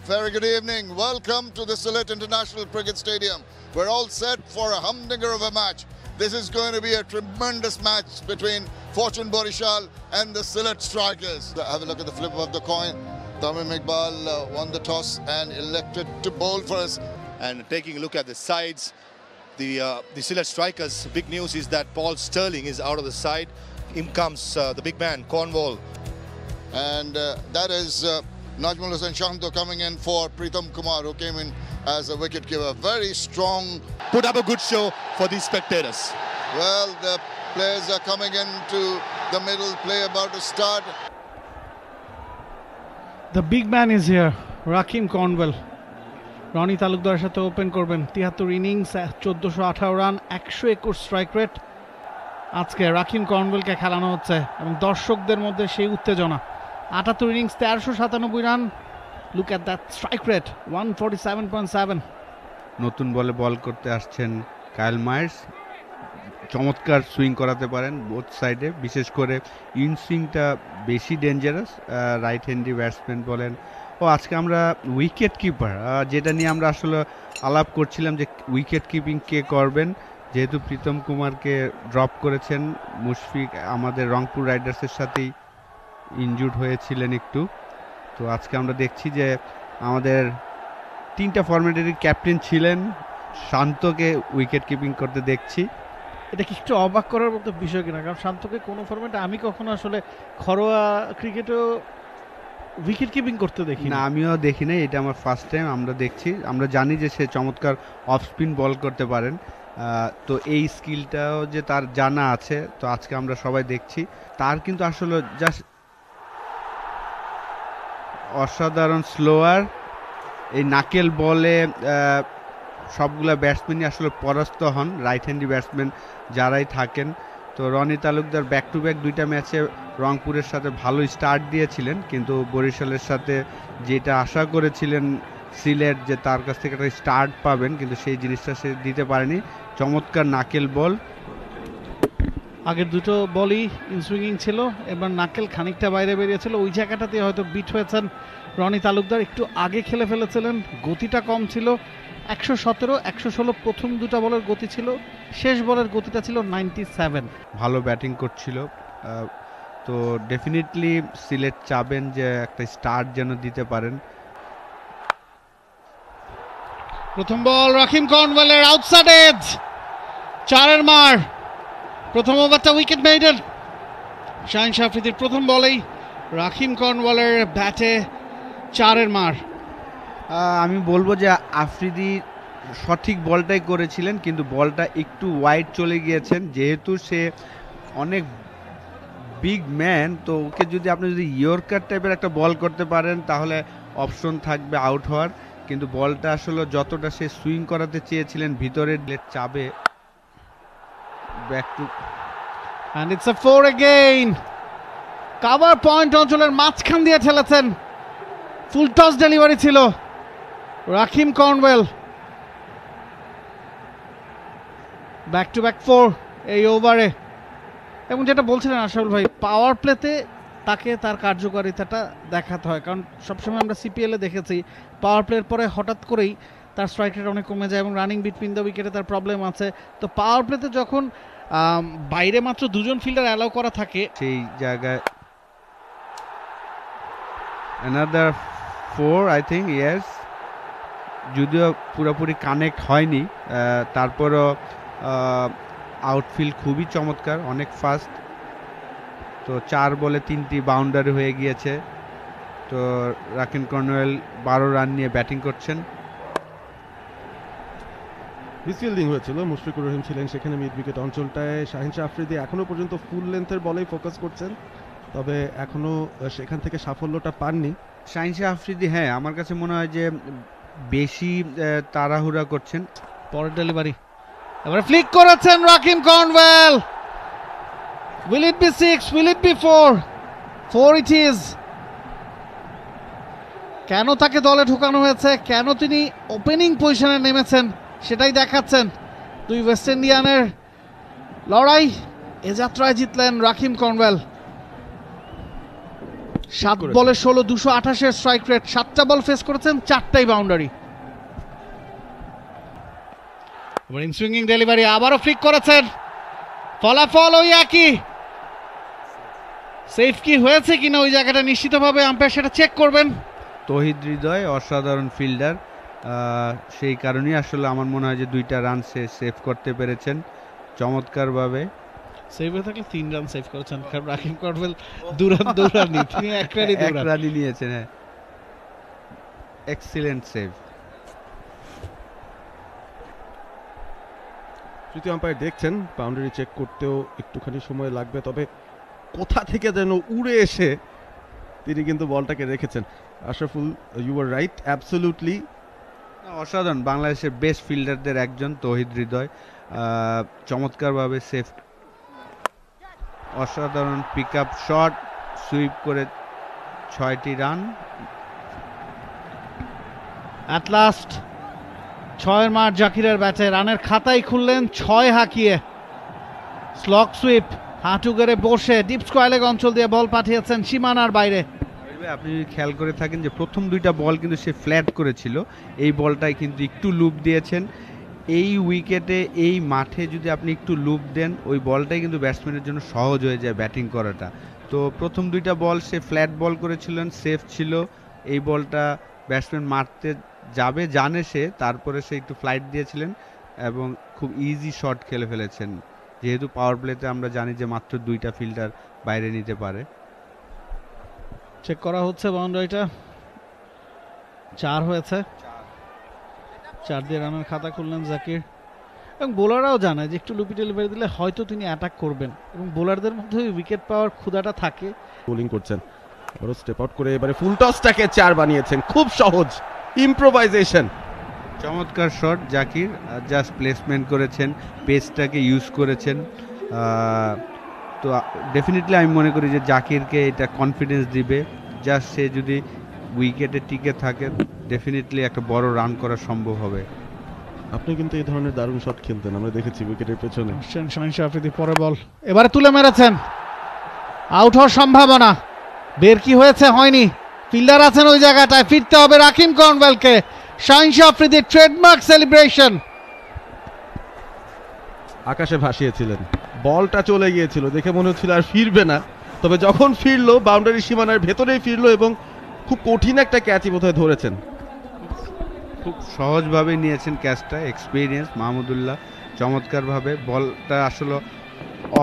Very good evening. Welcome to the Sylhet International Cricket Stadium. We're all set for a humdinger of a match. This is going to be a tremendous match between Fortune Borishal and the Sylhet Strikers. Have a look at the flip of the coin. Tamim Iqbal won the toss and elected to bowl for us. And taking a look at the sides, the Sylhet Strikers, big news is that Paul Sterling is out of the side. In comes the big man, Cornwall. And that is Najmul Hussain Shanto coming in for Pritham Kumar, who came in as a wicketkeeper. Very strong. Put up a good show for these spectators. Well, the players are coming into the middle, play about to start. The big man is here, Rakim Cornwell. Roni তালুকদারের সাথে open করবেন। ৭৩ innings, ১৪১৮ run, ১২১ strike rate. আজকে Rahkeem কর্নওয়েলকে খেলানো হচ্ছে এবং দর্শকদের মধ্যে সেই উত্তেজনা। ৭৮ innings, ১৩৯৭ run. Look at that strike rate, 147.7। নতুন বলে বল করতে আসছেন কাইল মায়ার্স। চমৎকার সুইং করাতে পারেন বোথ সাইডে, বিশেষ করে ইন সুইংটা বেশি ডেঞ্জারাস। রাইট হ্যান্ডি ব্যাটসম্যান বলেন। আজকে আমরা উইকেট কিপার, যেটা নিয়ে আমরা আসলে আলাপ করছিলাম যে উইকেট কিপিং কে করবেন, যেহেতু প্রীতম কুমারকে ড্রপ করেছেন। মুশফিক আমাদের রংপুর রাইডার্সের সাথেই ইনজুর্ড হয়েছিলেন একটু। তো আজকে আমরা দেখছি যে আমাদের 3টা ফরম্যাটেরই ক্যাপ্টেন ছিলেন, শান্তকে উইকেট কিপিং করতে দেখছি। এটা কি একটু অবাক করার মতো বিষয় কিনা, কারণ শান্তকে কোনো ফরম্যাটে আমি কখনো আসলে ঘরোয়া ক্রিকেটেও উইকেট কিপিং করতে দেখি না। আমিও দেখি নাই, এটা আমার ফার্স্ট টাইম আমরা দেখছি। আমরা জানি যে সে চমৎকার অফ স্পিন বল করতে পারেন, তো এই স্কিলটাও যে তার জানা আছে। তো আজকে আমরা সবাই দেখছি তার কিন্তু আসলে জাস্ট অসাধারণ স্লোয়ার। এই নাকেল বলে সবগুলা ব্যাটসম্যানই আসলে পরাস্ত হন, রাইট হ্যান্ডি ব্যাটসম্যান যারাই থাকেন। তো Roni Talukdar back to back 2টা ম্যাচে রংপুরের সাথে ভালো স্টার্ট দিয়েছিলেন, কিন্তু বরিশালের সাথে যেটা আশা করেছিলেন সিলেট যে তার কাছ থেকে একটা স্টার্ট পাবেন, কিন্তু সেই জিনিসটা সে দিতে পারেনি। চমৎকার নাকেল বল। আগের দুটো বলই ইনসুইংিং ছিল, এবার নাকেল খানিকটা বাইরে বেরিয়েছিল। ওই জায়গাটাতে হয়তো বিট হয়েছেন রনি তালুকদার, একটু আগে খেলে ফেলেছিলেন, গতিটা কম ছিল। ১১৭, ১১৬ প্রথম দুটা বলের গতি ছিল, শেষ বলের গতিটা ছিল 97। ভালো ব্যাটিং করছিল। তো ডেফিনেটলি সিলেট চাবেন যে একটা স্টার্ট যেন দিতে পারেন। প্রথম বল রাকিম কর্নওয়েলের আউটসাইড এজ, 4-এর মার। প্রথম ওভারটা উইকেট মেইডেন। শাহিন আফ্রিদির প্রথম বলেই রাকিম কর্নওয়েলের ব্যাটে 4-এর মার। আমি বলবো যে আফ্রিদি সঠিক বলটাই করেছিলেন, কিন্তু বলটা একটু ওয়াইড চলে গিয়েছেন। যেহেতু সে অনেক বিগ ম্যান, তো ওকে যদি আপনি ইয়র্কার টাইপের একটা বল করতে পারেন তাহলে অপশন থাকবে আউট হওয়ার। কিন্তু বলটা আসলে যতটা সে সুইং করাতে চেয়েছিলেন ভিতরের চাবে। Back to and it's a 4 again. Cover point অঞ্চলের মাঝখান দিয়ে ঠেলেছেন, ফুল টস ডেলিভারি ছিল Rahkeem Cornwall. Back to back 4 এই ওভারে। এবং যেটা বলছিলেন আশরাফুল ভাই, পাওয়ার প্লেতে তাকে তার কার্যকারিতাটা দেখাতে হয়, কারণ সবসময় আমরা সিপিএলে দেখেছি পাওয়ার প্লের পরে হঠাৎ করেই তার স্ট্রাইক রেট অনেক কমে যায় এবং রানিং বিটুইন দ্য উইকেটে তার প্রবলেম আছে। তো পাওয়ার প্লেতে যখন বাইরে মাত্র 2জন ফিল্ডার অ্যালাউ করা থাকে, সেই জায়গায় another 4 I think, yes, যদিও পুরোপুরি কানেক্ট হয়নি, তারপরও আউটফিল্ড খুবই চমৎকার, অনেক ফাস্ট। তো 4 বলে 3টি বাউন্ডারি হয়ে গিয়েছে। তো রাকিম কর্নওয়েল 12 রান নিয়ে ব্যাটিং করছেন। মিসফিল্ডিং হয়েছিল, মুশফিকুর রহিম ছিলেন সেখানে মিড উইকেট অঞ্চলটায়। শাহিন আফ্রিদি এখনো পর্যন্ত ফুল লেন্থের বলেই ফোকাস করছেন, তবে এখনো সেখান থেকে সাফল্যটা পাননি শাহিন আফ্রিদি। হ্যাঁ, আমার কাছে মনে হয় যে বেশি তাড়াহুড়া করছেন। পরের ডেলিভারি এবারে ফ্লিক করেছেন Rahkeem Cornwall. Will it be 6, will it be 4? 4 it is. কেন তাকে দলে ঢোকানো হয়েছে, কেন তিনি ওপেনিং পজিশনে নেমেছেন সেটাই দেখাচ্ছেন। 2 ওয়েস্ট ইন্ডিয়ানের লড়াই, এ যাত্রায় জিতলেন রাকিম কর্নওয়েল। 7 বলে 16, 228 স্ট্রাইক রেট, 7টা বল ফেস করেছেন, 4টাই বাউন্ডারি। এবার ইনসুইঙ্গিং ডেলিভারি, আবারও ফ্লিক করেছেন, ফলাফল ওই একই। সেফ কি হয়েছে কিনা ওই জায়গাটা নিশ্চিতভাবে আম্পায়ার সেটা চেক করবেন। তৌহিদ হৃদয় অসাধারণ ফিল্ডার, সেই কারণেই আসলে আমার মনে হয় যে 2টা রান সে সেভ করতে পেরেছেন চমৎকারভাবে। সেভ হয়ে থাকলে 3 রান সেভ করেছেন, কারণ রাকিব কর্নেল 2 রান দৌড়াননি, তিনি 1 রানই নিয়েছেন। হ্যাঁ, এক্সিলেন্ট সেভ। তৃতীয় আম্পায়ার দেখছেন বাউন্ডারি চেক করতেও একটুখানি সময় লাগবে, তবে কোথা থেকে যেন উড়ে এসে তিনি কিন্তু বলটাকে রেখেছেন। Ashraful, you are right, absolutely অসাধারণ, বাংলাদেশের বেস্ট ফিল্ডারদের একজন তৌহিদ হৃদয়, চমৎকারভাবে সেভ, অসাধারণ পিক আপ শট, সুইপ করে 6টি রান। অ্যাট লাস্ট 6 মার জাকিরের ব্যাটে রানের খাতাই খুললেন 6 হাঁকিয়ে। স্লগ সুইপ, হাঁটু গেড়ে বসে ডিপ স্কোয়ার লেগ অঞ্চল দিয়ে বল পাঠিয়েছেন সীমানার বাইরে। আপনি যদি খেয়াল করে থাকেন যে প্রথম 2টা বল কিন্তু সে ফ্ল্যাট করেছিল, এই বলটাই কিন্তু একটু লুপ দিয়েছেন। এই উইকেটে, এই মাঠে যদি আপনি একটু লুপ দেন, ওই বলটাই কিন্তু ব্যাটসম্যানের জন্য সহজ হয়ে যায় ব্যাটিং করাটা। তো প্রথম 2টা বল সে ফ্ল্যাট বল করেছিলেন, সেফ ছিল। এই বলটা ব্যাটসম্যান মারতে যাবে জানে সে, তারপরে সে একটু ফ্লাইট দিয়েছিলেন এবং খুব ইজি শট খেলে ফেলেছেন। যেহেতু পাওয়ার প্লেতে আমরা জানি যে মাত্র 2টা ফিল্ডার বাইরে নিতে পারে। চেক করা হচ্ছে বাউন্ডারিটা, 4 হয়েছে, 4 দিয়ে রানের খাতা খুললেন জাকির। এবং বোলাররাও জানে যে একটু লুপি ডেলিভারি দিলে হয়তো তিনি অ্যাটাক করবেন, এবং বোলারদের মধ্যে উইকেট পাওয়ার ক্ষুধাটা থাকে। বোলিং করছেন, বড় স্টেপ আউট করে এবারে ফুল টসটাকে 4 বানিয়েছেন, খুব সহজ ইম্প্রোভাইজেশন। চমৎকার শট জাকির, জাস্ট প্লেসমেন্ট করেছেন, পেসটাকে ইউজ করেছেন। তো ডেফিনেটলি আমি মনে করি যে জাকিরকে এটা কনফিডেন্স দিবে, জাস্ট সে যদি উইকেটে টিকে থাকে ডেফিনেটলি একটা বড় রান করা সম্ভব হবে। আপনি কিন্তু এই ধরনের দারুণ শট খেলতেন, আমরা দেখেছি উইকেটের পেছনে। শাহিন আফ্রিদি পরে বল, এবারে তুলে মেরেছেন, আউট হওয়ার সম্ভাবনা। বের কি হয়েছে, হয়নি, ফিল্ডার আছেন ওই জায়গাটায়, ফিরতে হবে রাকিব কর্নওয়েলকে। শাহিন আফ্রিদির ট্রেডমার্ক সেলিব্রেশন। আকাশে ভাসিয়েছিলেন, বলটা চলে গিয়েছিল, দেখে মনে হচ্ছিল আর ফিরবে না, তবে যখন ফিরলো বাউন্ডারি সীমানার ভেতরেই ফিরলো এবং খুব কঠিন একটা ক্যাচই বোধহয় ধরেছেন। খুব সহজভাবে নিয়েছেন ক্যাচটা, এক্সপিরিয়েন্স মাহমুদুল্লাহ চমৎকারভাবে। বলটা আসলে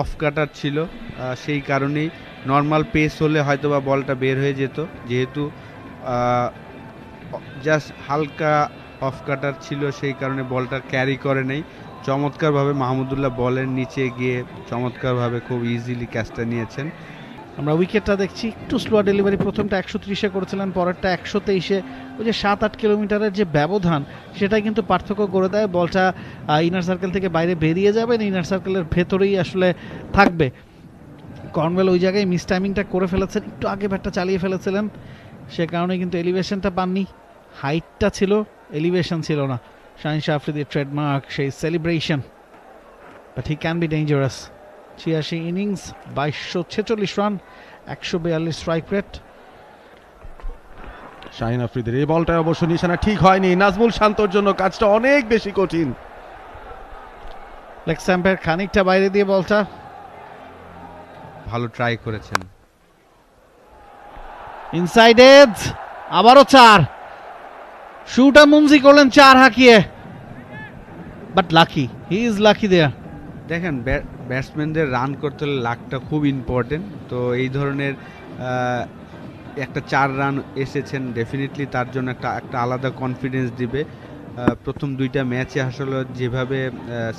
অফ কাটার ছিল, সেই কারণেই নর্মাল পেস হলে হয়তোবা বলটা বের হয়ে যেত, যেহেতু জাস্ট হালকা অফ কাটার ছিল সেই কারণে বলটা ক্যারি করে নেই। চমৎকারভাবে মাহমুদুল্লাহ বলের নিচে গিয়ে চমৎকারভাবে খুব ইজিলি ক্যাচটা নিয়েছেন। আমরা উইকেটটা দেখছি, একটু স্লো ডেলিভারি, প্রথমটা 130-এ করেছিলেন, পরেরটা 123-এ। ওই যে 7-8 কিলোমিটারের যে ব্যবধান, সেটাই কিন্তু পার্থক্য করে দেয়। বলটা ইনার সার্কেল থেকে বাইরে বেরিয়ে যাবে, ইনার সার্কেলের ভেতরেই আসলে থাকবে। কর্নওয়েল ওই জায়গায় মিস টাইমিংটা করে ফেলেছেন, একটু আগে ব্যাটটা চালিয়ে ফেলেছিলেন, সে কারণে কিন্তু এলিভেশনটা পাননি। হাইটটা ছিল, এলিভেশন ছিল না। শাহিন আফ্রিদির ট্রেডমার্ক সেই celebration, but he can be dangerous. 86 innings, 2246 run, 142 strike rate. Shaheen আফ্রিদির এই বলটা অবশ্য নিশানা ঠিক হয়নি, নাজমুল শান্তর জন্য কাজটা অনেক বেশি কঠিন। লেগ স্ট্যাম্পের খানিকটা বাইরে দিয়ে বলটা, ভালো ট্রাই করেছেন। ইনসাইড এজ, আবারও 4। শুটা মুনজি করলেন 4 হাঁকিয়ে, but lucky, he is lucky there. দেখেন ব্যাটসম্যানদের রান করতে হলে লাকটা খুব ইম্পর্টেন্ট। তো এই ধরনের একটা 4 রান এসেছেন, ডেফিনেটলি তার জন্য একটা আলাদা কনফিডেন্স দিবে। প্রথম 2টা ম্যাচে আসলে যেভাবে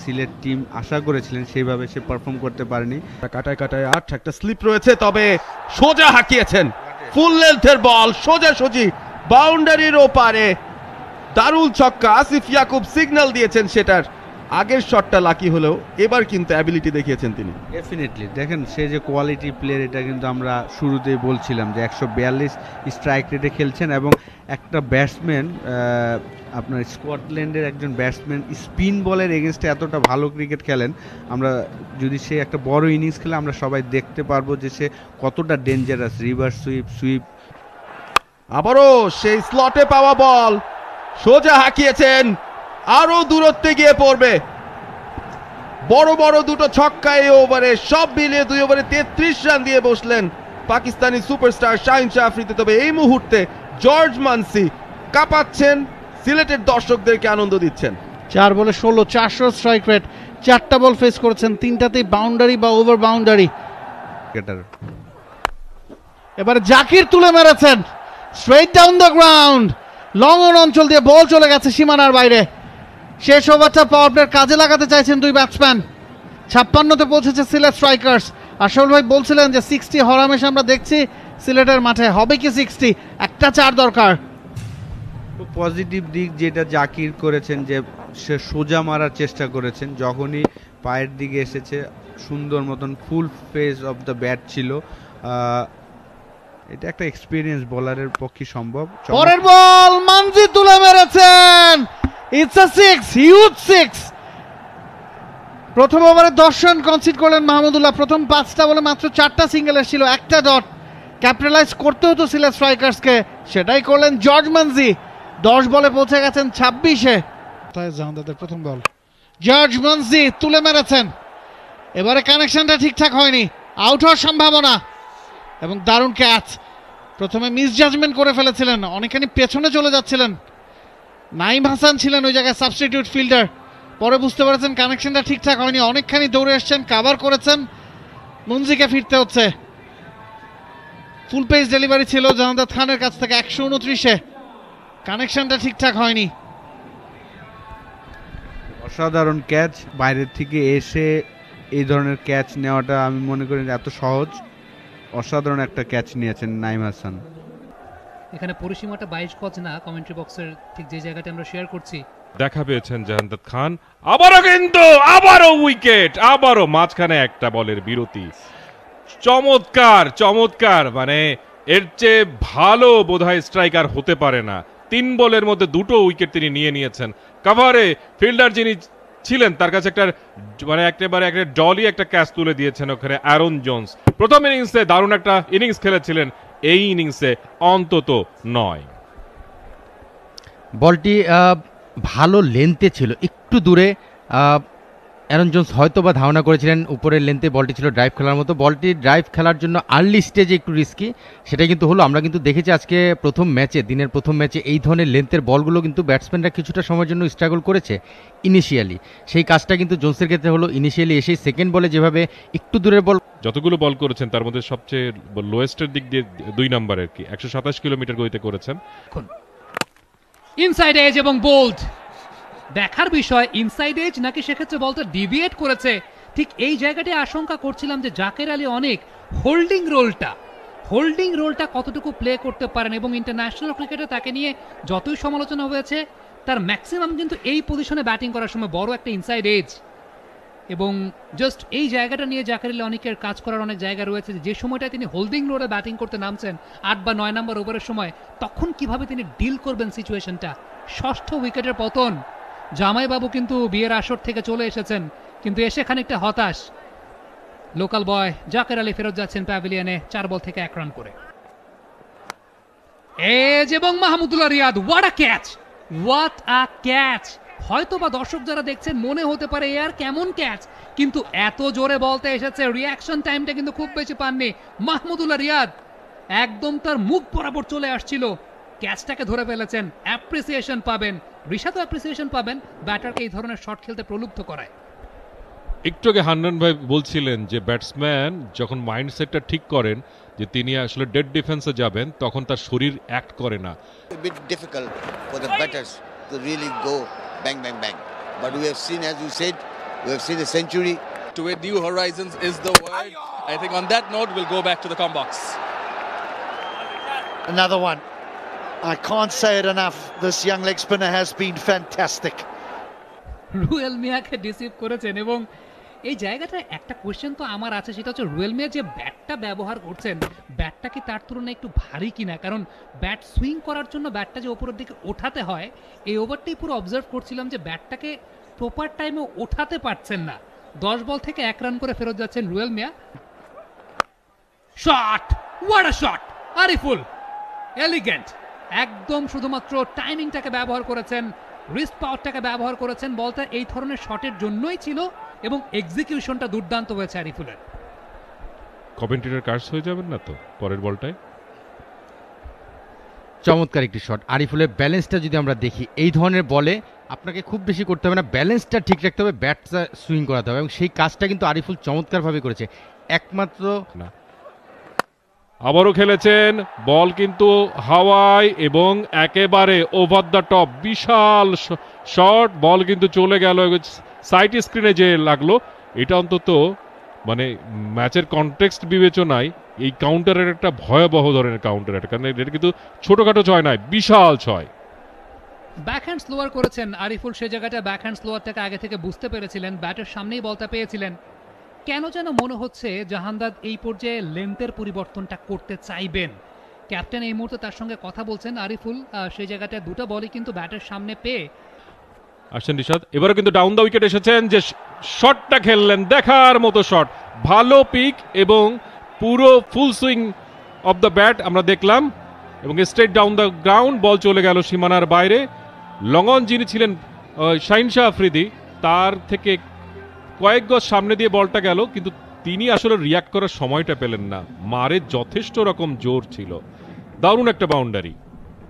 সিলেট টিম আশা করেছিলেন সেইভাবে সে পারফর্ম করতে পারেনি। কাটায় কাটায় 8, একটা স্লিপ রয়েছে, তবে সোজা হাঁকিয়েছেন, ফুল লেন্থের বল সোজাসুজি বাউন্ডারির ওপারে। দারুল ছক্কা, আসিফ ইয়াকুব সিগন্যাল দিয়েছেন সেটার। আগের শটটা লাকি হলেও এবার কিন্তু অ্যাবিলিটি দেখিয়েছেন তিনি। ডেফিনেটলি দেখেন সে যে কোয়ালিটি প্লেয়ার, এটা কিন্তু আমরা শুরুতেই বলছিলাম যে 142 স্ট্রাইক রেটে খেলছেন, এবং একটা ব্যাটসম্যান আপনার স্কটল্যান্ডের একজন ব্যাটসম্যান স্পিন বলের এগেনস্টে এতটা ভালো ক্রিকেট খেলেন, আমরা যদি সে একটা বড় ইনিংস খেলে আমরা সবাই দেখতে পারবো যে সে কতটা ডেঞ্জারাস। রিভার্স সুইপ আবারও সেই স্লটে পাওয়া বল সোজা হাঁকিয়েছেন, আরো দূরত্বে গিয়ে পড়বে। বড় বড় দুটো ছক্কা এই ওভারে, সব মিলিয়ে 2 ওভারে 33 রান দিয়ে বসলেন পাকিস্তানি সুপারস্টার শাহিন শাহ আফ্রিদি। তবে এই মুহূর্তে জর্জ মানসি কাঁপাচ্ছেন, সিলেটের দর্শকদেরকে আনন্দ দিচ্ছেন। 4 বলে 16, 400 স্ট্রাইক রেট, 4টা বল ফেস করেছেন, 3টাতেই বাউন্ডারি বা ওভার বাউন্ডারি। এবারে জাকির তুলে মেরেছেন straight down the ground, long on অঞ্চল দিয়ে বল চলে গেছে সীমানার বাইরে। শেষ ওভারটা পাওয়ার প্লের কাজে লাগাতে চাইছেন দুই ব্যাটসম্যান। 56তে পৌঁছেছে সিলেট স্ট্রাইকার্স। আশরাফুল ভাই বলছিলেন যে 60 হরহামেশ আমরা দেখছি সিলেটের মাঠে, হবে কি 60? একটা 4 দরকার। পজিটিভ দিক যেটা জাকির করেছেন যে সে সোজা মারার চেষ্টা করেছেন, যখনই পায়ের দিকে এসেছে সুন্দর মতন ফুল ফেজ অফ দ্য ব্যাট ছিল। এটা একটা এক্সপিরিয়েন্স বোলারের পক্ষে সম্ভব। পরের বল মানজি তুলে মেরেছেন, ইটস আ 6, হিউজ 6। প্রথম ওভারে 10 রান কনসিড করলেন মাহমুদুল্লাহ। প্রথম 5টা বলে মাত্র 4টা সিঙ্গেল এসেছিল, একটা ডট। ক্যাপিটালাইজ করতে হতো সিলেট স্ট্রাইকার্সকে, সেটাই করলেন জর্জ মানজি। 10 বলে পৌঁছে গেছেন 26-এ। জাহানদাদের প্রথম বল, জর্জ মানজি তুলে মেরেছেন। এবারে কানেকশনটা ঠিকঠাক হয়নি, আউট হওয়ার সম্ভাবনা, এবং দারুণ ক্যাচ। প্রথমে মিসজাজমেন্ট করে ফেলেছিলেন, অনেকখানি পেছনে চলে যাচ্ছিলেন। নাইম হাসান ছিলেন ওই জায়গায় সাবস্টিটিউট ফিল্ডার, পরে বুঝতে পারছেন কানেকশনটা ঠিকঠাক হয়নি, অনেকখানি দৌড়ে এসছেন, কাভার করেছেন, মুনজিকে ফিরতে হচ্ছে। ফুল পেজ ডেলিভারি ছিল জাহানদাদ খানের কাছ থেকে 129-এ, কানেকশনটা ঠিকঠাক হয়নি। অসাধারণ ক্যাচ, বাইরের থেকে এসে এই ধরনের ক্যাচ নেওয়াটা আমি মনে করি এত সহজ। অসাধারণ একটা ক্যাচ নিয়েছেন নাইম হাসান। এখানে পরিসীমাটা 22 গজ না, কমেন্ট্রি বক্সের ঠিক যে জায়গাটা আমরা শেয়ার করছি। দেখা পেয়েছেন জাহানদাদ খান, আবারও উইকেট, আবারও মাঝখানে একটা বলের বিরতি। চমৎকার, মানে এর চেয়ে ভালো বোধহয় স্ট্রাইকার হতে পারে না। 3 বলের মধ্যে 2টো উইকেট তিনি নিয়েছেন। কাভারে ফিল্ডার যিনি ছিলেন তার কাছে একেবারে একটা ডলি একটা ক্যাচ তুলে দিয়েছেন ওখানে অ্যারন জোন্স। প্রথম ইনিংসে দারুণ একটা ইনিংস খেলেছিলেন, এই ইনিংসে অন্তত নয়। বলটি ভালো লেন্থে ছিল, একটু দূরে অ্যারন জোন্স হয়তো বা ধারণা করেছিলেন উপরের লেন্থে বলটি ছিল ড্রাইভ খেলার মতো। বলটি ড্রাইভ খেলার জন্য আর্লি স্টেজে একটু রিস্কি, সেটা কিন্তু হলো। আমরা কিন্তু দেখেছি আজকে দিনের প্রথম ম্যাচে এই ধরনের লেন্থের বলগুলো কিন্তু ব্যাটসম্যানরা কিছুটা সময়ের জন্য স্ট্রাগল করেছে ইনিশিয়ালি। সেই কাজটা কিন্তু জোন্সের ক্ষেত্রে হলো। ইনিশিয়ালি এসেই সেকেন্ড বলে যেভাবে একটু দূরের বল, যতগুলো বল করেছেন তার মধ্যে সবচেয়ে লোয়েস্টের দিক দিয়ে 2 নম্বর আর কি, 127 কিলোমিটার গতিতে করেছেন। ইনসাইড এজ এবং বোল্ড, দেখার বিষয় ইনসাইড এজ নাকি সেক্ষেত্রে বলটা ডিভিয়েট করেছে। ঠিক এই জায়গাটি আশঙ্কা করছিলাম যে জাকের আলী অনেক হোল্ডিং রোলটা কতটুকু প্লে করতে পারেন, এবং ইন্টারন্যাশনাল ক্রিকেটে তাকে নিয়ে যতই সমালোচনা হয়েছে তার ম্যাক্সিমাম কিন্তু এই পজিশনে ব্যাটিং করার সময় বড় একটা ইনসাইড এজ। এবং জাস্ট এই জায়গাটা নিয়ে জাকের আলী অনেকের কাজ করার অনেক জায়গা রয়েছে, যে সময়টা তিনি হোল্ডিং রোলে ব্যাটিং করতে নামছেন 8 বা 9 নম্বর ওভারের সময়, তখন কিভাবে তিনি ডিল করবেন সিচুয়েশনটা। 6ষ্ঠ উইকেটের পতন। জামাইবাবু কিন্তু বিয়ের আসর থেকে চলে এসেছেন, কিন্তু এসে খানিকটা হতাশ। লোকাল বয় জাকের আলী ফেরত যাচ্ছেন প্যাভিলিয়নে 4 বল থেকে 1 রান করে। এজ এবং Mahmudullah Riyad, what a catch. হয়তো বা দর্শক যারা দেখছেন মনে হতে পারে এর কেমন ক্যাচ, কিন্তু এত জোরে বলতে এসেছে, রিয়াকশন টাইমটা কিন্তু খুব বেশি পাননি মাহমুদুল্লাহ রিয়াদ। একদম তার মুখ বরাবর চলে আসছিল, ক্যাচটাকে ধরে ফেলেছেন। অ্যাপ্রিসিয়েশন পাবেন, ঋষাদও অ্যাপ্রিসিয়েশন পাবেন, ব্যাটারকে এই ধরনের শট খেলতে প্রলুব্ধ করায়। একটু আগে হান্নান ভাই বলছিলেন যে ব্যাটসম্যান যখন মাইন্ডসেটটা ঠিক করেন যে তিনি আসলে ডেড ডিফেন্সে যাবেন, তখন তার শরীর অ্যাক্ট করে না। A bit difficult for the batters to really go bang, bang, bang. But we have seen, as you said, we have seen a century. To where new horizons is the word. I think on that note, we'll go back to the com box. Another one. I can't say it enough. This young leg spinner has been fantastic. রুয়েল মিয়াকে deceive করেছেন। এবং এই জায়গাটা একটা question তো আমার আছে, সেটা হচ্ছে রুয়েল মিয়া যে ব্যাটটা ব্যবহার করছেন, ব্যাটটা কি তার তুলনায় একটু ভারী কিনা? কারণ ব্যাট সুইং করার জন্য ব্যাটটা যে ওপরের দিকে ওঠাতে হয়, এই ওভারটাই পুরো অবজার্ভ করছিলাম যে ব্যাটটাকে প্রপার টাইমে ওঠাতে পারছেন না। 10 বল থেকে 1 রান করে ফেরত যাচ্ছেন Ruyel Miah. Shot, what a shot! Ariful elegant, একদম শুধুমাত্র টাইমিংটাকে ব্যবহার করেছেন, রিস্ট পাওয়ারটাকে ব্যবহার করেছেন। বলটা এই ধরনের শটের জন্যই ছিল এবং এক্সিকিউশনটা দুর্দান্ত হয়েছে আরিফুলের। কমেন্টেটর কার্স হয়ে যাবেন না তো পরের বলটায়? চমৎকার একটি শট। আরিফুলের ব্যালেন্সটা যদি আমরা দেখি, এই ধরনের বলে আপনাকে খুব বেশি করতে হবে না, ব্যালেন্সটা ঠিক রাখতে হবে, ব্যাটটা সুইং করাতে হবে, এবং সেই কাজটা কিন্তু আরিফুল চমৎকারভাবে করেছে। একমাত্র না, আবারও খেলেছেন, বল কিন্তু হাওয়ায় এবং একেবারে ওভার দ্য টপ, বিশাল শট, বল কিন্তু চলে গেল সাইড স্ক্রিনে যে লাগলো। এটা অন্তত মানে ম্যাচের কনটেক্সট বিবেচনায় এই কাউন্টারের একটা ভয়াবহ ধরনের কাউন্টার, কারণ এটা কিন্তু ছোটখাটো ছয় নয়, বিশাল ছয়। ব্যাকহ্যান্ড স্লোয়ার করেছেন আরিফুল, সে জায়গাটা ব্যাকহ্যান্ড স্লোয়ারটাকে আগে থেকে বুঝতে পেরেছিলেন, ব্যাটের সামনেই বলটা পেয়েছিলেন। কেন যেন মনে হচ্ছে জাহানদাদ এই পর্যায়ে লেন্থের পরিবর্তনটা করতে চাইবেন। ক্যাপ্টেন এই মুহূর্তে তার সঙ্গে কথা বলছেন। আরিফুল সেই জায়গাটা দুটো বলই কিন্তু ব্যাটের সামনে পেয়ে আসছেন রিশাদ, এবারও কিন্তু ডাউন দ্য উইকেট এসেছেন, যে শটটা খেললেন দেখার মতো শট, ভালো পিক এবং পুরো ফুল সুইং অফ দ্য ব্যাট আমরা দেখলাম, এবং স্ট্রেট ডাউন দ্য গ্রাউন্ড, বল চলে গেল সীমানার বাইরে। লং অন যিনি ছিলেন শাহিন শাহ আফ্রিদি, তার থেকে কয়েক গজ সামনে দিয়ে বলটা গেল, কিন্তু তিনি আসলে রিয়াক্ট করার সময়টা পেলেন না, মারে যথেষ্ট রকম জোর ছিল, দারুণ একটা বাউন্ডারি।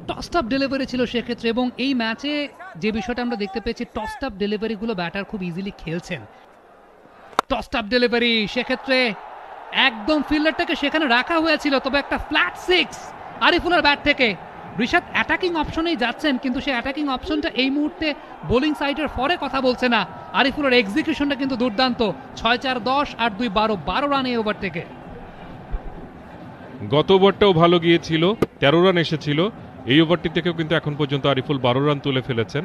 টস আপ ডেলিভারি ছিল সেক্ষেত্রে, এবং এই ম্যাচে যে বিষয়টা আমরা দেখতে পেয়েছি, টস আপ ডেলিভারিগুলো ব্যাটার খুব ইজিলি খেলছেন। টস আপ ডেলিভারি সেক্ষেত্রে একদম ফিল্ডারটাকে সেখানে রাখা হয়েছিল, তবে একটা ফ্ল্যাট 6 আরিফুলের ব্যাট থেকে। ঋষাদ অ্যাটাকিং অপশনেই যাচ্ছেন, কিন্তু সেই অ্যাটাকিং অপশনটা এই মুহূর্তে বোলিং সাইডের ফরে কথা বলছে না। আরিফুলের এক্সিকিউশনটা কিন্তু দুর্দান্ত, 6-4-10 আর 2-12 রান এই ওভার থেকে। গত ওভারটাও ভালো গিয়েছিল, 13 রান এসেছিল, এই ওভারটি থেকেও কিন্তু এখন পর্যন্ত আরিফুল 12 রান তুলে ফেলেছেন।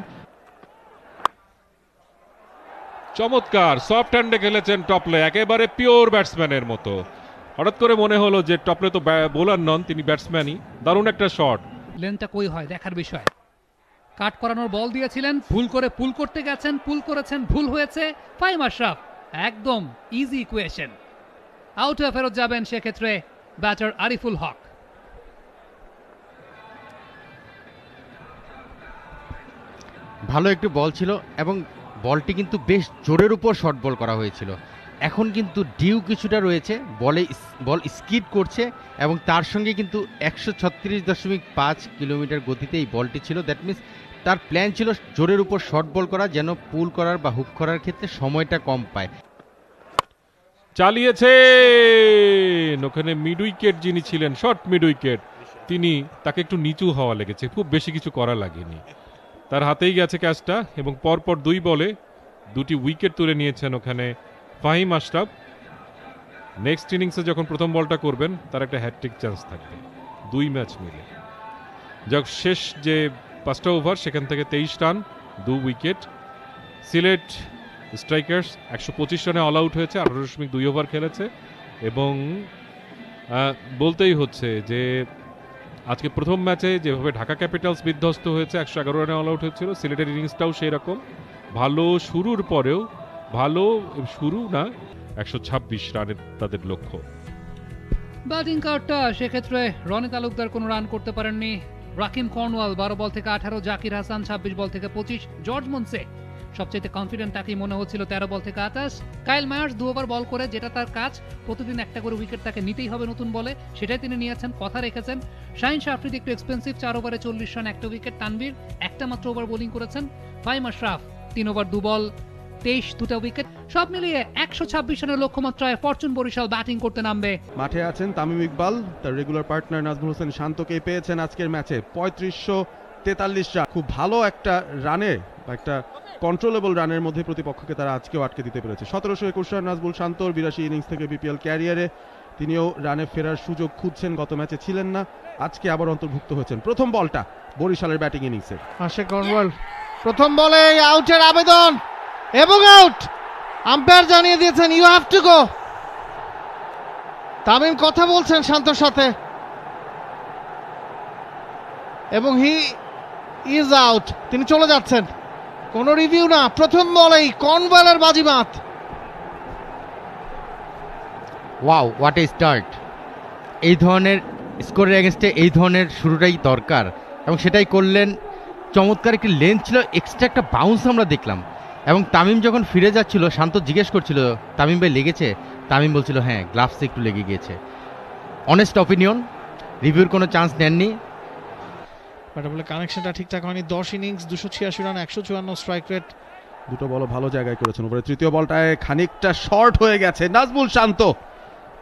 চমৎকার সফট হ্যান্ডে খেলেছেন টপলে, একেবারে পিওর ব্যাটসম্যানের মতো। হঠাৎ করে মনে হলো যে টপলে তো বোলার নন, তিনি ব্যাটসম্যানই। দারুণ একটা শট। লেনটা কই হয় দেখার বিষয়। কাট করানোর বল দিয়েছিলেন, ভুল করে পুল করতে গেছেন, পুল করেছেন, ভুল হয়েছে। ফাহিম আশরাফ একদম ইজি ইকুয়েশন, আউট হয়ে ফেরত যাবেন সেক্ষেত্রে ব্যাটার আরিফুল হক। ভালো একটু বল ছিল এবং বলটি কিন্তু বেশ জোরের উপর শর্ট বল করা হয়েছিল। এখন কিন্তু ডিউ কিছুটা রয়েছে, বল স্কিড করছে এবং তার সঙ্গে কিন্তু 136.5 কিলোমিটার গতিতে এই বলটি ছিল। দ্যাট মিনস তার প্ল্যান ছিল জোরের উপর শর্ট বল করা, যেন পুল করার বা হুক করার ক্ষেত্রে সময়টা কম পায়। চালিয়েছেন ওখানে মিড উইকেট যিনি ছিলেন, শর্ট মিড উইকেট, তাকে একটু নিচু হওয়া লেগেছে, খুব বেশি কিছু করা লাগেনি, তার হাতেই গেছে ক্যাচটা। এবং পরপর 2 বলে 2টি উইকেট তুলে নিয়েছেন ওখানে ফাহিম আশরাফ। নেক্সট ইনিংসে যখন প্রথম বলটা করবেন, তার একটা হ্যাটট্রিক চান্স থাকবে 2 ম্যাচ মিলে। যাক, শেষ যে 5টা ওভার সেখান থেকে 23 রান, 2 উইকেট। সিলেট স্ট্রাইকার্স 125 রানে অল আউট হয়েছে, 18.2 ওভার খেলেছে। এবং বলতেই হচ্ছে যে আজকে প্রথম ম্যাচে যেভাবে ঢাকা ক্যাপিটালস বিধ্বস্ত হয়েছে, 111 রানে অল আউট হয়েছিল, সিলেটের ইনিংসটাও সেই রকম ভালো শুরুর পরেও, ভালো শুরু না, 126 রানের তাদের লক্ষ্য। ব্যাটিং কার্ডটা সেক্ষেত্রে রনি তালুকদার কোনো রান করতে পারেননি। রাকিম কর্নওয়াল 12 বল থেকে 18, জাকির হাসান 26 বল থেকে 25, জর্জ মনসে সবচেয়ে কনফিডেন্ট তাকেই মনে হচ্ছিল 13 বল থেকে 28, কাইল মায়ার্স 2 ওভার বল করে, যেটা তার কাজ, প্রতিদিন একটা করে উইকেট তাকে নিতেই হবে নতুন বলে, সেটাই তিনি নিয়েছেন, কথা রেখেছেন। শাহিন শাহ আফ্রিদি একটু এক্সপেন্সিভ, 4 ওভারে 40 রান, 1 উইকেট। তানভীর একটা মাত্র ওভার বোলিং করেছেন। ফাহিম আশরাফ 3 ওভার 2 বল 23, 2টা উইকেট। সব মিলিয়ে 126 রানের লক্ষ্যমাত্রায় ফরচুন বরিশাল ব্যাটিং করতে নামবে। মাঠে আছেন তামিম ইকবাল, তার রেগুলার পার্টনার নাজমুল হোসেন শান্তকে পেয়েছেন আজকের ম্যাচে 3543 রান। খুব ভালো একটা রানে বা একটা কন্ট্রোলেবল রানের মধ্যে প্রতিপক্ষকে তারা আজকেও আটকে দিতে পেরেছে। 1721 রান নাজমুল শান্তর 82 ইনিংস থেকে বিপিএল ক্যারিয়ারে, তিনিও রানে ফেরার সুযোগ খুঁজছেন, গত ম্যাচে ছিলেন না, আজকে আবার অন্তর্ভুক্ত হয়েছেন। প্রথম বলটা বরিশালের ব্যাটিং ইনিংসে আশে কর্নওয়াল প্রথম বলে আউটের আবেদন, এবং আউট। আম্পায়ার জানিয়ে দিয়েছেন you have to go. Tamim কথা বলছেন শান্তর সাথে এবং হি ইজ আউট, তিনি চলে যাচ্ছেন। কোনো রিভিউ না, প্রথম বলেই কর্নওয়ালের বাজিমাত। Wow, what a start! এই ধরনের স্কোরের এগেনস্টে এই ধরনের শুরুটাই দরকার এবং সেটাই করলেন। চমৎকার একটি লেন্থ ছিল, এক্সট্রা একটা বাউন্স আমরা দেখলাম এবং তামিম যখন ফিরে যাচ্ছিল শান্ত জিজ্ঞেস করছিল তামিম ভাই লেগেছে, তামিম বলছিল হ্যাঁ গ্লাভসে একটু লেগে গিয়েছে। অনেস্ট অপিনিয়ন, রিভিউর কোনো চান্স নেননি। ব্যাটে বলে কানেকশনটা ঠিকঠাক হয়নি। 10 ইনিংস 286 রান, 154 স্ট্রাইক রেট। দুটো বল ভালো জায়গায় করেছেন, উপরে তৃতীয় বলটায় খানিকটা শর্ট হয়ে গেছে। নাজমুল শান্ত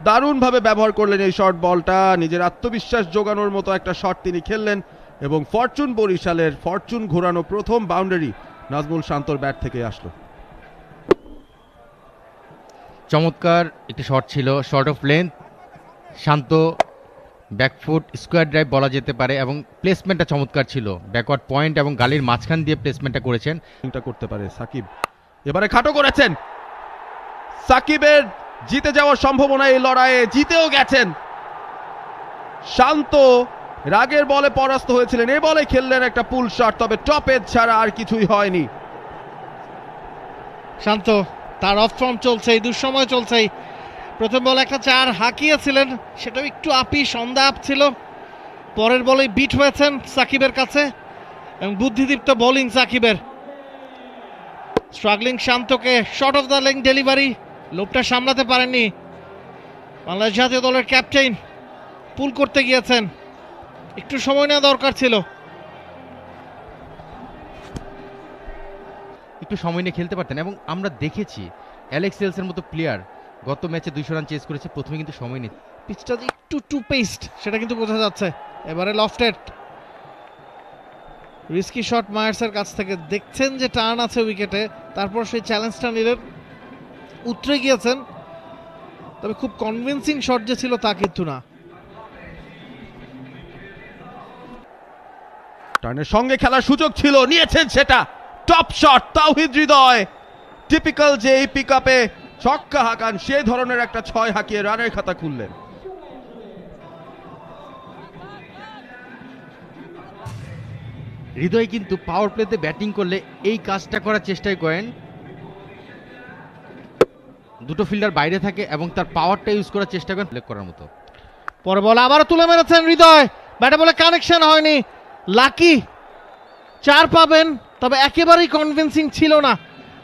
দারুণভাবে ব্যবহার করলেন এই শর্ট বলটা, নিজের আত্মবিশ্বাস যোগানোর মতো একটা শট তিনি খেললেন এবং ফরচুন বরিশালের ফরচুন ঘোরানো প্রথম বাউন্ডারি নাজমুল শান্তর ব্যাট থেকে আসলো। চমৎকার একটি শট ছিল, short of length. Shanto back foot square drive বলা যেতে পারে এবং প্লেসমেন্টটা চমৎকার ছিল, ব্যাকওয়ার্ড পয়েন্ট এবং গালির মাঝখান দিয়ে প্লেসমেন্টটা করেছেন। করতে পারে সাকিব, এবারে খাটো করেছেন। সাকিবের জিতে যাওয়ার সম্ভাবনা এই লড়াইয়ে, জিতেও গেছেন। শান্ত রাগের বলে পরাস্ত হয়েছিলেন, এই বলে খেললেন একটা পুল শট, তবে টপ এজ ছাড়া আর কিছুই হয়নি। শান্ত তার অফ ফর্ম চলছে, এই দুঃসময় চলছে। প্রথম বলে একটা 4 হাঁকিয়েছিলেন, সেটাও একটু আপি সন্ধ্যা আপ ছিল। পরের বলেই বিট হয়েছেন সাকিবের কাছে এবং বুদ্ধিদীপ্ত বোলিং সাকিবের। স্ট্রাগলিং শান্তকে short of the leg delivery, লোভটা সামলাতে পারেননি। বাংলাদেশ জাতীয় দলের ক্যাপ্টেন পুল করতে গিয়েছেন, একটু সময় নেওয়া দরকার ছিল। একটু সময় নিয়ে খেলতে পারতেন এবং আমরা দেখেছি অ্যালেক্স সেলসের মতো প্লেয়ার গত ম্যাচে 200 রান চেস করেছে, প্রথমে কিন্তু সময় নেই। পিচটা যে একটু টু পেস্ট সেটা কিন্তু বোঝা যাচ্ছে। এবারে লফটেড, রিস্কি শট মায়ার্সের কাছ থেকে, দেখছেন যে টার্ন আছে উইকেটে, তারপর সেই চ্যালেঞ্জটা নিলেন, উতরে গিয়েছেন। তবে খুব কনভিন্সিং শট যে ছিল তা কিন্তু না। টার্নের সঙ্গে খেলার সুযোগ ছিল, নিয়েছেন সেটা। Top shot Towhid Hridoy, typical যে এই পিক আপে ছক্কা হাঁকান সেই ধরনের একটা 6 হাঁকিয়ে রানের খাতা খুললেন। হৃদয় কিন্তু পাওয়ার প্লেতে ব্যাটিং করলে এই কাজটা করার চেষ্টাই করেন। দুটো ফিল্ডার বাইরে থাকে এবং তার পাওয়ারটা ইউজ করার চেষ্টা করেন প্লে করার মতো। পরে বল আবারও তুলে মেরেছেন হৃদয়, ব্যাটে বলে কানেকশন হয়নি। লাকি 4 পাবেন, তবে একেবারেই কনভিন্সিং ছিল না।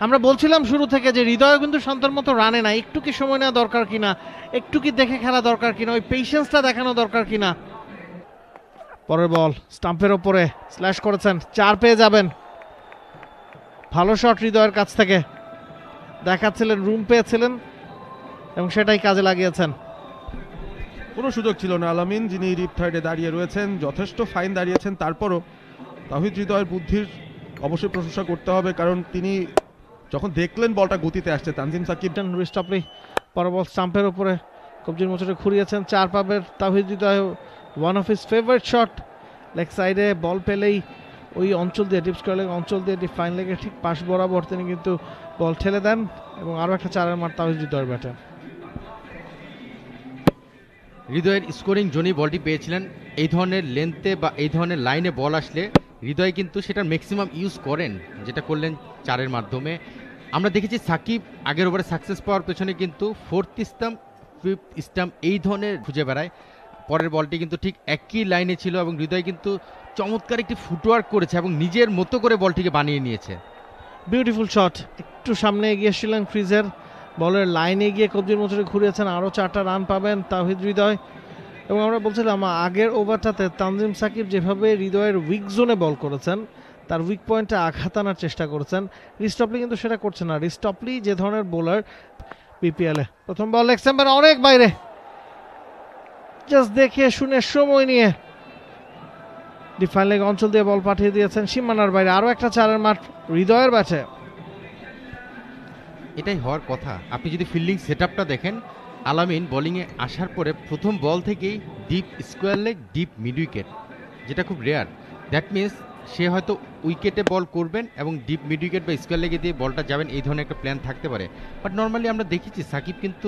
আমরা বলছিলাম শুরু থেকে যে হৃদয় কিন্তু শান্তর মতো রানে না, একটু কি সময় নেওয়া দরকার কিনা, একটু কি দেখে খেলা দরকার কিনা, ওই পেশেন্সটা দেখানো দরকার কিনা। পরের বল স্টাম্পের ওপরে স্ল্যাশ করেছেন, 4 পেয়ে যাবেন। ভালো শট হৃদয়ের কাছ থেকে, দেখাচ্ছিলেন রুম পেয়েছিলেন এবং সেটাই কাজে লাগিয়েছেন। কোনো সুযোগ ছিল না। আলামিন যিনি রিপ থার্ডে দাঁড়িয়ে রয়েছেন, যথেষ্ট ফাইন দাঁড়িয়েছেন, তারপরও তাওহিদ হৃদয়ের বুদ্ধির অবশ্যই প্রশংসা করতে হবে, কারণ তিনি যখন দেখলেন বলটা গতিতে আসছে, তানজিম সাকিব রিস্টপলি পরের বল স্টাম্পের উপরে কবজির মোচড়ে ঘুরিয়েছেন, 4 পাবের Towhid Hridoy. One of his favourite shot, leg সাইডে বল পেলেই ওই অঞ্চল দিয়ে, ডিপ স্কোয়ার লেগ অঞ্চল দিয়ে ডিফাইন লেগের ঠিক পাশ বরাবর তিনি কিন্তু বল ঠেলে দেন এবং আরও একটা 4-এর মার তাওহিদ হৃদয়ের ব্যাটে। হৃদয়ের স্কোরিং জোনেই বলটি পেয়েছিলেন। এই ধরনের লেন্থে বা এই ধরনের লাইনে বল আসলে হৃদয় কিন্তু সেটার ম্যাক্সিমাম ইউজ করেন, যেটা করলেন 4-এর মাধ্যমে। আমরা দেখেছি সাকিব আগের ওভারে সাকসেস পাওয়ার পেছনে কিন্তু 4th স্টাম্প 5th স্টাম্প এই ধরনের খুঁজে বেড়ায়। পরের বলটি কিন্তু ঠিক একই লাইনে ছিল এবং হৃদয় কিন্তু চমৎকার একটি ফুটওয়ার্ক করেছে এবং নিজের মতো করে বলটিকে বানিয়ে নিয়েছে। বিউটিফুল শট, একটু সামনে এগিয়েছিলেন ক্রিজের, বলের লাইনে গিয়ে কবজির মোচড়ে ঘুরিয়েছেন, আরও 4টা রান পাবেন তাওহিদ হৃদয়। এবং আমরা বলছিলাম আগের ওভারটাতে তানজিম সাকিব যেভাবে হৃদয়ের উইক জোনে বল করেছেন, তার উইক পয়েন্টে আঘাত আনার চেষ্টা করেছেন। রিস্টপলি কিন্তু সেটা করছে না। রিস্টপলি যে ধরনের বোলার বিপিএলে, প্রথম বল লেগ স্ট্যাম্পের অনেক বাইরে, জাস্ট দেখে শুনে সময় নিয়ে ডিফাইন লেগ অঞ্চল দিয়ে বল পাঠিয়ে দিয়েছেন সীমানার বাইরে। আরও একটা 4-এর মাঠ হৃদয়ের ব্যাটে। এটাই হওয়ার কথা। আপনি যদি ফিল্ডিং সেটআপটা দেখেন, আলামিন বোলিংয়ে আসার পরে প্রথম বল থেকেই deep square leg, deep mid wicket, যেটা খুব রেয়ার। দ্যাট মিনস সে হয়তো উইকেটে বল করবেন এবং ডিপ মিড উইকেট বা স্কোয়ার লেগে দিয়ে বলটা যাবেন, এই ধরনের একটা প্ল্যান থাকতে পারে। বাট নর্মালি আমরা দেখেছি সাকিব কিন্তু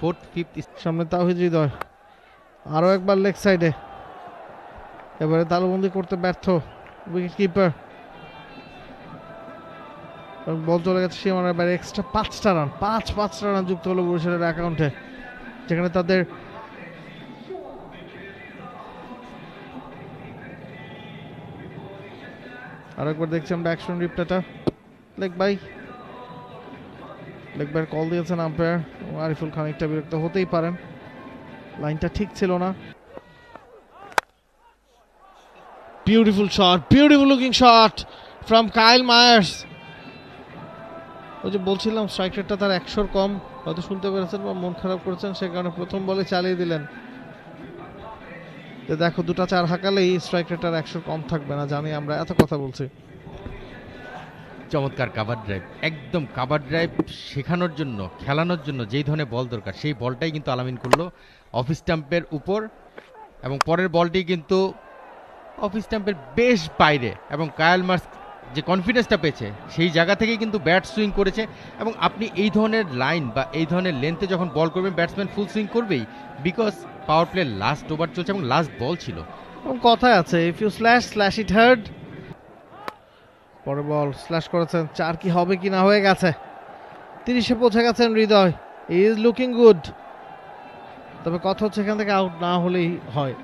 4th 5th সামনে তাওহিদ হৃদয়, আরও একবার লেগ সাইডে, এবারে তালুবন্দি করতে ব্যর্থ উইকেট কিপার। বল চলে গেছে সীমানার বাইরে, এক্সট্রা 5টা রান, 5টা রান যুক্ত হলো বরিশালের অ্যাকাউন্টে, যেখানে তাদের আরেকবার দেখছি আমরা অ্যাকশন রিপ্লেটা। লেগ বাইয়ের কল দিয়েছেন আম্পায়ার, আরিফুল খানিকটা বিরক্ত হতেই পারেন, লাইনটা ঠিক ছিল না। Beautiful shot, beautiful looking shot from Kyle Mayers. ওই যে বলছিলাম স্ট্রাইক রেটটা তার 100-র কম, হয়তো শুনতে পেরেছেন বা মন খারাপ করেছেন, সে কারণে প্রথম বলে চালিয়ে দিলেন। দেখো 2টা 4 হাঁকালেই স্ট্রাইক রেটটার 100-র কম থাকবে না, জানি আমরা, এত কথা বলছি। চমৎকার কাভার ড্রাইভ, একদম কাভার ড্রাইভ শেখানোর জন্য, খেলানোর জন্য যেই ধরনের বল দরকার সেই বলটাই কিন্তু আলামিন করলো অফ স্টাম্পের উপর, এবং পরের বলটি কিন্তু অফ স্টাম্পের বেশ বাইরে, এবং কায়াল মার্স যে কনফিডেন্সটা পেয়েছে সেই জায়গা থেকেই কিন্তু ব্যাট সুইং করেছে। এবং আপনি এই ধরনের লাইন বা এই ধরনের লেন্থে যখন বল করবেন ব্যাটসম্যান ফুল সুইং করবেই, because power play last over চলছে এবং লাস্ট বল ছিল। এবং কথায় আছে if you slash it hard. পরে বল স্ল্যাশ করেছেন, 4 কি হবে কি না, হয়ে গেছে 30-এ পৌঁছে গেছেন হৃদয়, ইজ লুকিং গুড। তবে কথা হচ্ছে এখান থেকে আউট না হলেই হয়।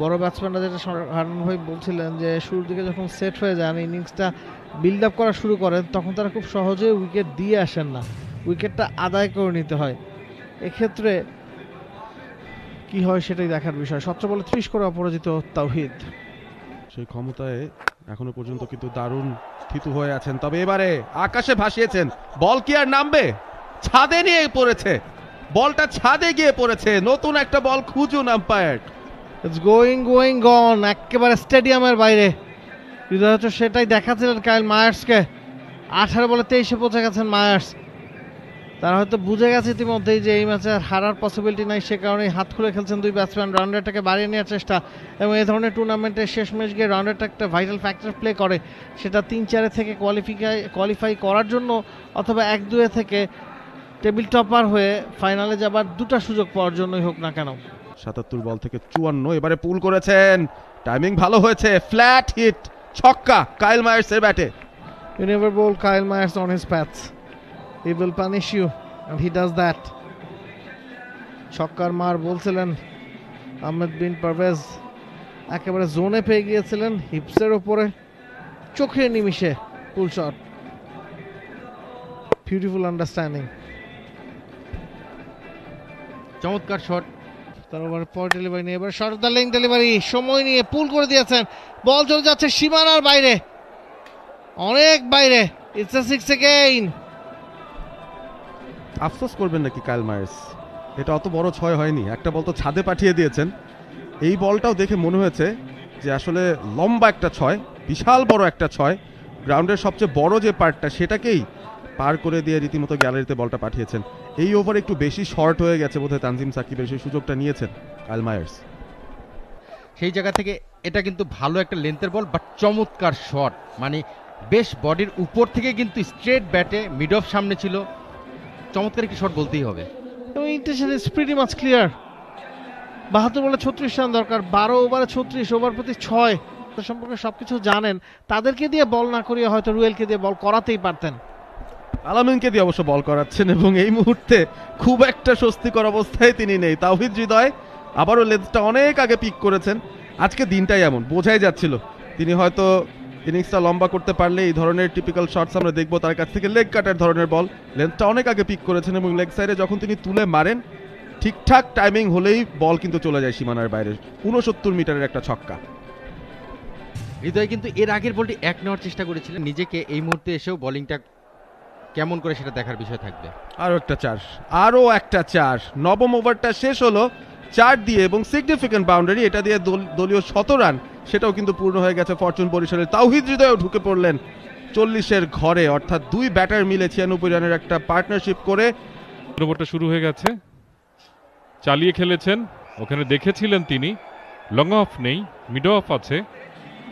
বড় ব্যাটসম্যানরা যেটা হারুন ভাই বলছিলেন যে শুরুর দিকে যখন সেট হয়ে যান, ইনিংসটা বিল্ড আপ করা শুরু করেন, তখন তারা খুব সহজে উইকেট দিয়ে আসেন না, উইকেটটা আদায় করে নিতে হয়। এক্ষেত্রে কি হয় সেটাই দেখার বিষয়। 17 বলে 30 করে অপরাজিত তাওহিদ। সেই ক্ষমতায় এখনো পর্যন্ত কিন্তু দারুণ থিতু হয়ে আছেন, তবে এবারে আকাশে ভাসিয়েছেন, বল কি আর নামবে? ছাদে নিয়ে পড়েছে, বলটা ছাদে গিয়ে পড়েছে, নতুন একটা বল খুঁজুন আম্পায়ার। ইটস গোয়িং গন, একেবারে স্টেডিয়ামের বাইরে। হৃদয় হয়তো সেটাই দেখাচ্ছিলেন কাইল মায়ার্সকে। 18 বলে 23-এ পৌঁছে গেছেন মায়ার্স। তারা হয়তো বুঝে গেছে ইতিমধ্যেই যে এই ম্যাচে হারার পসিবিলিটি নাই, সে কারণেই হাত খুলে খেলছেন দুই ব্যাটসম্যান। রান রেটটাকে বাড়িয়ে নেওয়ার চেষ্টা, এবং এই ধরনের টুর্নামেন্টের শেষ ম্যাচ গিয়ে রান রেটটা একটা ভাইটাল ফ্যাক্টর প্লে করে, সেটা 3-4 থেকে কোয়ালিফাই করার জন্য, অথবা 1-2 থেকে টেবিল টপার হয়ে ফাইনালে যাবার 2টা সুযোগ পাওয়ার জন্যই হোক না কেন। 77 বল থেকে 54, এবারে পুল করেছেন, টাইমিং ভালো হয়েছে, ফ্ল্যাট হিট, ছক্কা কাইল মায়ার্সের ব্যাটে। You never bowl Kyle Myers on his paths. He will punish you, and he does that. ছক্কার মার বলছিলেন আহমেদ বিন পারভেজ, একেবারে জোনে পেয়ে গিয়েছিলেন, হিপসের ওপরে চোখের নিমিষে পুল শট। বিউটিফুল আন্ডারস্ট্যান্ডিং, চমৎকার শট। তার ওভার পর ডেলিভারি নিয়ে এবার শর্ট দ্য লেন্থ ডেলিভারি, সময় নিয়ে পুল করে দিয়েছেন, বল চলে যাচ্ছে সীমানার বাইরে, অনেক বাইরে। It's a 6 again. আফসোস করবেন নাকি কাইল মায়ার্স? এটা অত বড় 6 হয়নি, একটা বল তো ছাদে পাঠিয়ে দিয়েছেন। এই বলটাও দেখে মনে হয়েছে যে আসলে লম্বা একটা 6, বিশাল বড় একটা 6, গ্রাউন্ডের সবচেয়ে বড় যে পার্টটা সেটাকেই পার করে দিয়ে রীতিমতো গ্যালারিতে বলটা পাঠিয়েছেন। এই ওভার একটু বেশি শর্ট হয়ে গেছে বোধহয় তানজিম সাকিবের, সেই সুযোগটা নিয়েছেন কাইল মায়ার্স। সেই জায়গা থেকে এটা কিন্তু ভালো একটা লেন্থের বল, বাট চমৎকার শট, মানে বেশ বডির উপর থেকে কিন্তু স্ট্রেট ব্যাটে মিড অফ সামনে ছিল, চমৎকার একটি শট বলতেই হবে। এবং intention is pretty much clear. 72 বলে 36 রান দরকার, 12 ওভারে 36, ওভার প্রতি 6 সম্পর্কে সবকিছু জানেন। তাদেরকে দিয়ে বল না করিয়ে হয়তো রুয়েলকে দিয়ে বল করাতেই পারতেন। আলামিনকে দিয়ে অবশ্য বল করাচ্ছেন, এবং এই মুহূর্তে খুব একটা স্বস্তিকর অবস্থায় তিনি নেই। তাওহিদ হৃদয় আবারও লেন্থটা অনেক আগে পিক করেছেন। আজকে দিনটাই এমন, বোঝাই যাচ্ছিল তিনি হয়তো ইনিংসটা লম্বা করতে পারলে এই ধরনের টিপিক্যাল শটস আমরা দেখবো তার কাছ থেকে। লেগ কাটার ধরনের বল, লেন্থটা অনেক আগে পিক করেছেন, এবং লেগ সাইডে যখন তিনি তুলে মারেন ঠিকঠাক টাইমিং হলেই বল কিন্তু চলে যায় সীমানার বাইরে। 69 মিটারের একটা ছক্কা। হৃদয় কিন্তু এর আগের বলটি এক নেওয়ার চেষ্টা করেছিলেন নিজেকে, এই মুহূর্তে এসেও বোলিংটা কেমন করে সেটা দেখার বিষয় থাকবে। আরও একটা 4, নবম ওভারটা শেষ হলো 4 দিয়ে, এবং সিগনিফিক্যান্ট বাউন্ডারি, এটা দিয়ে দলীয় 100 রান সেটাও কিন্তু পূর্ণ হয়ে গেছে ফরচুন বরিশালের। তাওহিদ হৃদয়ও ঢুকে পড়লেন 40-এর ঘরে, অর্থাৎ 2 ব্যাটার মিলে 96 রানের একটা পার্টনারশিপ করে। ওভারটা শুরু হয়ে গেছে, চালিয়ে খেলেছেন, ওখানে দেখেছিলেন তিনি লং অফ নেই, মিড অফ আছে,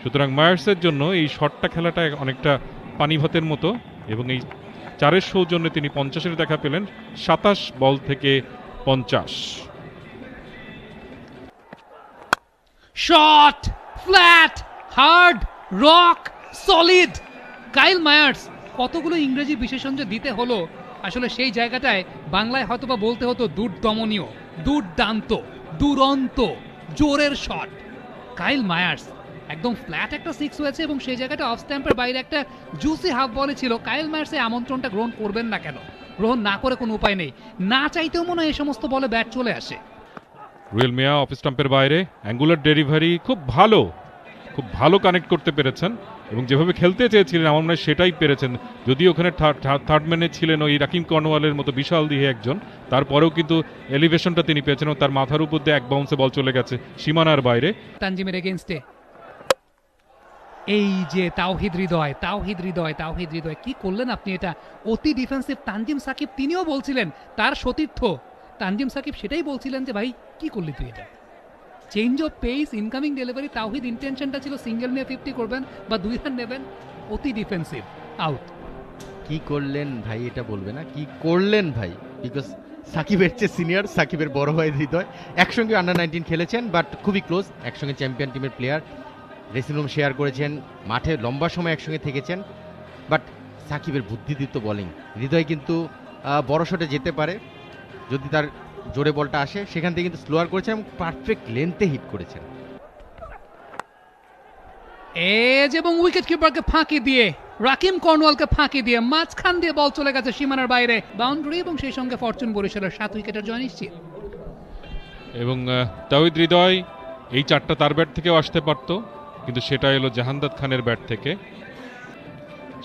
সুতরাং মায়ার্সের জন্য এই শটটা খেলাটা অনেকটা পানি ভাতের মতো, এবং এই 4-এর সৌজন্যে তিনি 50-এর দেখা পেলেন 27 বল থেকে 50। Shot, flat, hard, rock, solid. Kyle Mayers কতগুলো ইংরেজি বিশেষণ যে দিতে হলো, আসলে সেই জায়গাটায় বাংলায় হয়তোবা বলতে হতো দুর্দমনীয়, দুর্দান্ত, দুরন্ত, জোরের শট। কাইল মায়ার্স একদম ফ্ল্যাট একটা 6 হয়েছে, এবং সেই জায়গাটা অফ স্ট্যাম্পের বাইরে একটা জুসি হাফ বলে ছিল। কাইল মায়ার্স এই আমন্ত্রণটা গ্রহণ করবেন না কেন? গ্রহণ না করে কোনো উপায় নেই, না চাইতেও মনে হয় এই সমস্ত বলে ব্যাট চলে আসে। রুয়েল মিয়া অফ স্টাম্পের বাইরে, অ্যাঙ্গুলার ডেলিভারি খুব ভালো কানেক্ট করতে পেরেছেন, এবং যেভাবে খেলতে চেয়েছিলেন আমার মনে হয় সেটাই পেরেছেন। যদিও ওখানে থার্ড ম্যানে ছিলেন ওই রাকিম কর্নওয়ালের মতো বিশাল দিয়ে একজন, তারপরেও কিন্তু এলিভেশনটা তিনি পেয়েছেন, তার মাথার উপর দিয়ে এক বাউন্সে বল চলে গেছে সীমানার বাইরে। তানজিমের এগেইনস্টে এই যে তাওহিদ হৃদয় কি করলেন আপনি? এটা অতি ডিফেন্সিভ। তানজিম সাকিব তিনিও বলছিলেন, তার সতীর্থ তানজিম সাকিব সেটাই বলছিলেন যে ভাই কি করলি তুই এটা? Change of pace, incoming delivery, তাওহিদ ইন্টেনশনটা ছিল সিঙ্গেল নিয়ে 50 করবেন বা 2 রান নেবেন, অতি ডিফেন্সিভ, আউট। কি করলেন ভাই এটা বলবে না, কি করলেন ভাই, বিকজ সাকিবের চেয়ে সিনিয়র, সাকিবের বড় ভাই হৃদয় একসঙ্গে আন্ডার-19 খেলেছেন, বাট খুবই ক্লোজ, একসঙ্গে চ্যাম্পিয়ন টিমের প্লেয়ার, ড্রেসিং রুম শেয়ার করেছেন, মাঠে লম্বা সময় একসঙ্গে থেকেছেন। বাট সাকিবের বুদ্ধিদীপ্ত বোলিং, হৃদয় কিন্তু বড় শটে যেতে পারে যদি তার জোরে বলটা আসে, সেখান থেকে কিন্তু স্লোয়ার করেছেন এবং পারফেক্ট লেন্থে হিট করেছেন। এজ এবং উইকেট কিপারকে ফাঁকি দিয়ে, রাকিম কর্নওয়ালকে ফাঁকি দিয়ে মাঝখান দিয়ে বল চলে গেছে সীমানার বাইরে, বাউন্ডারি, এবং সেই সঙ্গে ফরচুন বরিশালের 7 উইকেটের জয় নিশ্চিত। এবং তাওহিদ হৃদয় এই 4টা তার ব্যাট থেকেও আসতে পারত, কিন্তু সেটা এলো জাহান্দাদ খানের ব্যাট থেকে।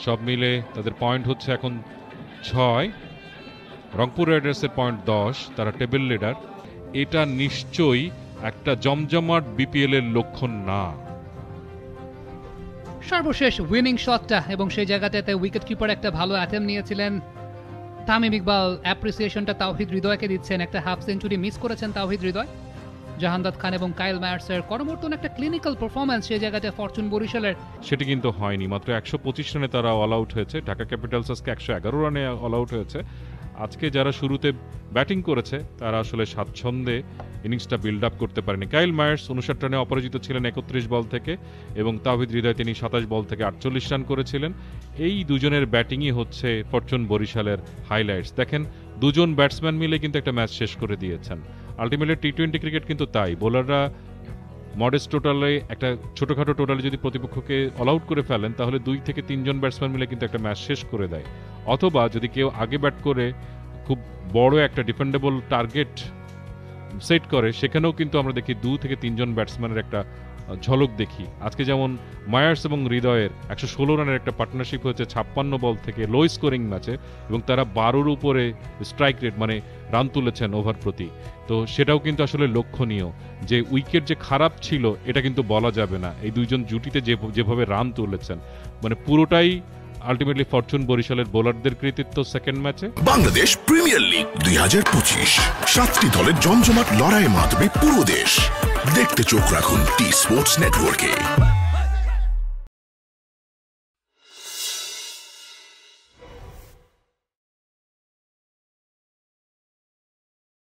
সব মিলে তাদের পয়েন্ট হচ্ছে এখন 6, রংপুর রাইডার্সের পয়েন্ট 10, তারা টেবিল লিডার। এটা নিশ্চয়ই একটা জমজমাট বিপিএল এর লক্ষণ না। সর্বশেষ উইনিং শটটা, এবং সেই জায়গাটাতে উইকেট কিপার একটা ভালো অ্যাটেম্প নিয়েছিলেন তামিম ইকবাল। অ্যাপ্রিসিয়েশনটা তাওহিদ হৃদয়কে দিচ্ছেন, একটা হাফ সেঞ্চুরি মিস করেছেন তাওহিদ হৃদয়। জাহান্দাদ খান এবং কাইল মায়ার্সের করমর্তন একটা ক্লিনিক্যাল পারফরম্যান্স সেই জায়গাটা ফরচুন বরিশালের, সেটি কিন্তু হয়নি। মাত্র 125 রানে তারা অল আউট হয়েছে। ঢাকা ক্যাপিটালস আজকে 111 রানে অল আউট হয়েছে। আজকে যারা শুরুতে ব্যাটিং করেছে তারা আসলে স্বাচ্ছন্দ্যে ইনিংসটা বিল্ড আপ করতে পারেনি। কাইল মায়ার্স 59 রানে অপরাজিত ছিলেন 31 বল থেকে, এবং তাওহিদ হৃদয় তিনি 27 বল থেকে 48 রান করেছিলেন। এই দুজনের ব্যাটিংই হচ্ছে ফরচুন বরিশালের হাইলাইটস। দেখেন, দুজন ব্যাটসম্যান মিলে কিন্তু একটা ম্যাচ শেষ করে দিয়েছেন। আলটিমেটলি টি-20 ক্রিকেট কিন্তু তাই, বোলাররা মডেস্ট টোটালে, একটা ছোটখাটো টোটালে যদি প্রতিপক্ষকে অল আউট করে ফেলেন, তাহলে 2 থেকে 3 জন ব্যাটসম্যান মিলে কিন্তু একটা ম্যাচ শেষ করে দেয়। অথবা যদি কেউ আগে ব্যাট করে খুব বড় একটা ডিফেন্ডেবল টার্গেট সেট করে, সেখানেও কিন্তু আমরা দেখি 2 থেকে 3 জন ব্যাটসম্যানের একটা ঝলক দেখি। আজকে যেমন মায়ার্স এবং হৃদয়ের 116 রানের একটা পার্টনারশিপ হয়েছে 56 বল থেকে লো স্কোরিং ম্যাচে, এবং তারা 12-র উপরে স্ট্রাইক রেট মানে রান তুলেছেন ওভার প্রতি। তো সেটাও কিন্তু আসলে লক্ষণীয় যে উইকেট যে খারাপ ছিল এটা কিন্তু বলা যাবে না। এই দুইজন জুটিতে যেভাবে রান তুলেছেন, মানে পুরোটাই আলটিমেটলি ফরচুন বরিশালের বোলারদের কৃতিত্ব সেকেন্ড ম্যাচে। বাংলাদেশ প্রিমিয়ার লিগ 2025, 7টি দলের জমজমাট লড়াইয়ে মাতবে পুরো দেশ। দেখতে চোখ রাখুন টি স্পোর্টস নেটওয়ার্কে।